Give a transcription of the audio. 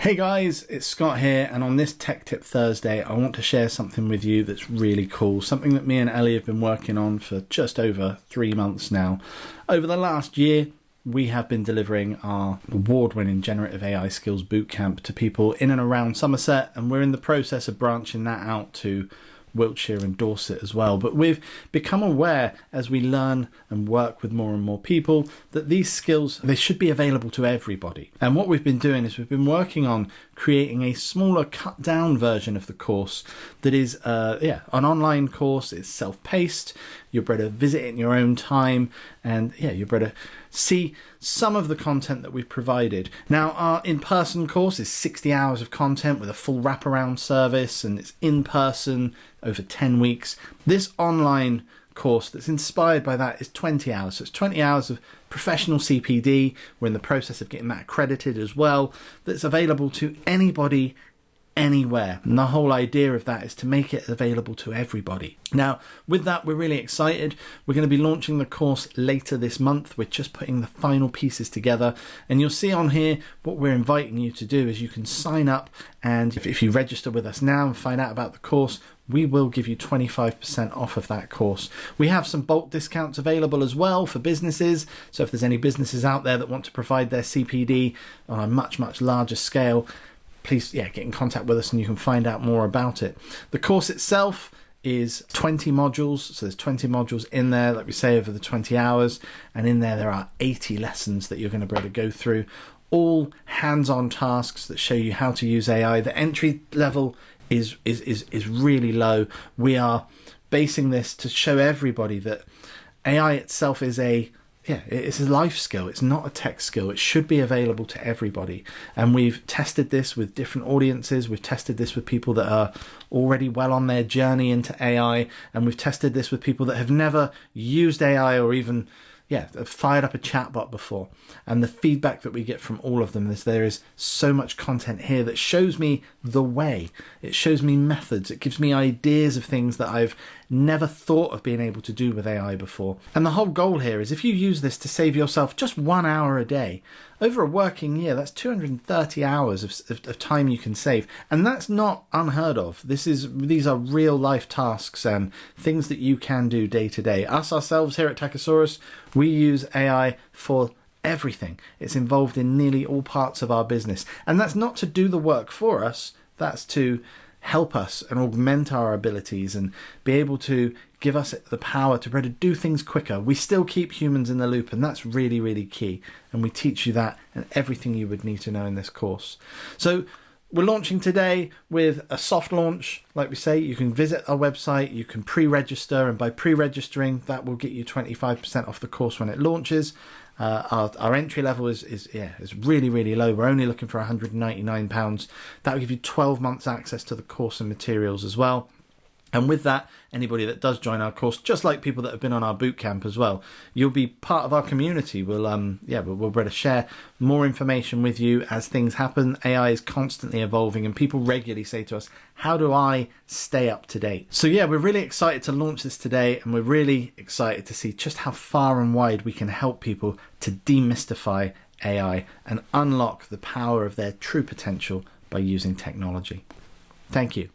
Hey guys, it's Scott here, and on this Tech Tip Thursday I want to share something with you that's really cool, something that me and Ellie have been working on for just over 3 months now. Over the last year we have been delivering our award-winning Generative AI Skills Bootcamp to people in and around Somerset, and we're in the process of branching that out to Wiltshire and Dorset as well. But we've become aware as we learn and work with more and more people that these skills, they should be available to everybody. And what we've been doing is we've been working on creating a smaller cut down version of the course that is an online course. It's self-paced, you're able to visit it in your own time, and you're able to see some of the content that we've provided. Now, our in-person course is 60 hours of content with a full wraparound service, and it's in person over 10 weeks. This online course that's inspired by that is 20 hours. So it's 20 hours of professional CPD. We're in the process of getting that accredited as well. That's available to anybody, anywhere. And the whole idea of that is to make it available to everybody. Now, with that, we're really excited. We're going to be launching the course later this month. We're just putting the final pieces together, and you'll see on here what we're inviting you to do is you can sign up, and if you register with us now and find out about the course, we will give you 25% off of that course. We have some bulk discounts available as well for businesses. So if there's any businesses out there that want to provide their CPD on a much, much larger scale, please get in contact with us and you can find out more about it. The course itself is 20 modules. So there's 20 modules in there, like we say, over the 20 hours. And in there are 80 lessons that you're going to be able to go through. All hands-on tasks that show you how to use AI. The entry level is really low. We are basing this to show everybody that AI itself is it's a life skill. It's not a tech skill. It should be available to everybody. And we've tested this with different audiences. We've tested this with people that are already well on their journey into AI. And we've tested this with people that have never used AI or even fired up a chatbot before. And the feedback that we get from all of them is there is so much content here that shows me the way. It shows me methods. It gives me ideas of things that I've never thought of being able to do with AI before. And the whole goal here is if you use this to save yourself just 1 hour a day, over a working year, that's 230 hours of time you can save. And that's not unheard of. These are real life tasks and things that you can do day to day. Us ourselves here at Techosaurus, we use AI for everything. It's involved in nearly all parts of our business. And that's not to do the work for us. That's to help us and augment our abilities and be able to give us the power to be able to do things quicker. We still keep humans in the loop, and that's really, really key. And we teach you that and everything you would need to know in this course. So we're launching today with a soft launch. Like we say, you can visit our website, you can pre-register, and by pre-registering, that will get you 25% off the course when it launches. Our entry level is really, really low. We're only looking for £199. That will give you 12 months access to the course and materials as well. And with that, anybody that does join our course, just like people that have been on our bootcamp as well, you'll be part of our community. We'll be able to share more information with you as things happen. AI is constantly evolving, and people regularly say to us, how do I stay up to date? So we're really excited to launch this today, and we're really excited to see just how far and wide we can help people to demystify AI and unlock the power of their true potential by using technology. Thank you.